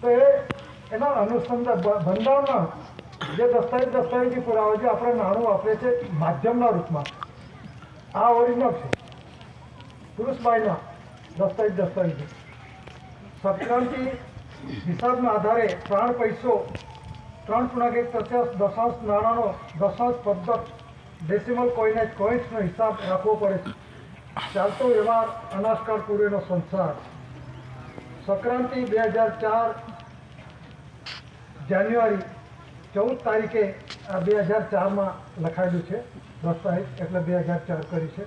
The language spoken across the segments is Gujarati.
તો એના અનુસંધાન બંધારણના જે દસ્તાવેજી પુરાવા જે આપણે નાણું વાપરે છે માધ્યમના રૂપમાં, આ ઓરિજિનલ છે પુરુષબાઈના દસ્તાવેજી. સત્ક્રાંતિ હિસાબના આધારે પ્રાણ પૈસો 3.1 નાણાંનો દશાંશ પદ્ધત ડેસિમલ કોઈન્સનો હિસાબ રાખવો પડે છે. ચાલતો વ્યવહાર અનાજકાળ પૂર્વેનો સંસાર. સંક્રાંતિ 2004 જાન્યુઆરી 14 તારીખે આ 2004માં લખાયેલું છે દસ્તાવેજ, એટલે 2004 કરી છે.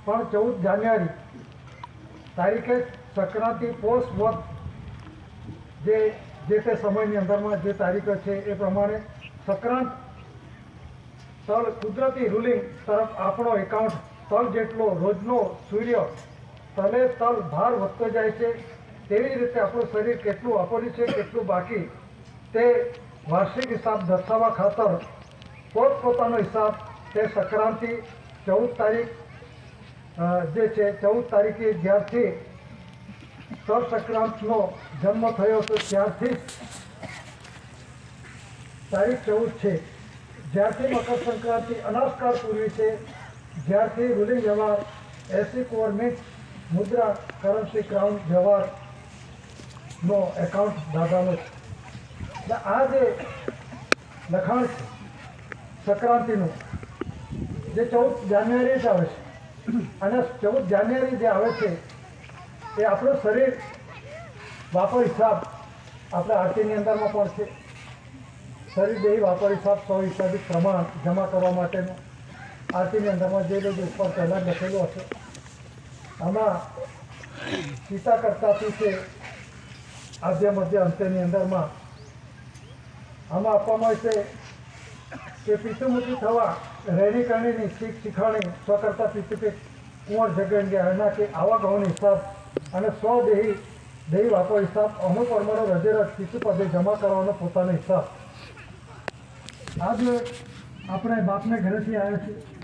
પણ 14 જાન્યુઆરી તારીખે સંક્રાંતિ પોષ વધ જે તે સમયની અંદરમાં જે તારીખો છે એ પ્રમાણે સંક્રાંત તલ કુદરતી રૂલિંગ તરફ આપણો એકાઉન્ટ તલ જેટલો રોજનો સૂર્ય તલે તલ ભાર વધતો જાય છે તેવી રીતે આપણું શરીર કેટલું વાપર્યું છે કેટલું બાકી તે વાર્ષિક હિસાબ દર્શાવવા ખાતર પોતપોતાનો હિસાબ તે સંક્રાંતિ 14 તારીખ જે છે 14 તારીખે જ્યારથી તલ સંક્રાંતનો જન્મ થયો હતો ત્યારથી તારીખ 14 છે. જ્યારથી મકર સંક્રાંતિ અનાજકાળ પૂર્વી છે, જ્યારથી રૂલિંગ વ્યવહાર 80 કોર મિન્ટ મુદ્રા કરન્સી ક્રાઉન વ્યવહારનો એકાઉન્ટ દાદાનો છે. આ જે લખાણ છે સંક્રાંતિનું જે 14 જાન્યુઆરી જ આવે છે, અને 14 જાન્યુઆરી જે આવે છે એ આપણું શરીર વાપર હિસાબ આપણે આરટીની અંદરમાં પણ છે. શરીર દેહી વાપર હિસાબ 100 હિસાબી પ્રમાણ જમા કરવા માટેનું આરટીની અંદરમાં જે બધું ઉપર પહેલાં લખેલું હશે. આમાં સીતા કરતાથી છે આદ્ય મધ્ય અંત્યની અંદરમાં આમાં આપવામાં આવે છે કે પિતૃમુખી થવા રહેણી કરણીની શીખ શીખાણી સ્વકર્તા પિતૃકે કુંવર જગન ગયા એના કે આવા ગૌનો હિસાબ અને દેહી વાપર હિસાબ અમુક પરમાણુ રજેરજ પિતૃપદે જમા કરવાનો પોતાનો હિસાબ. આજ આપણે બાપને ઘરેથી આવ્યા છીએ.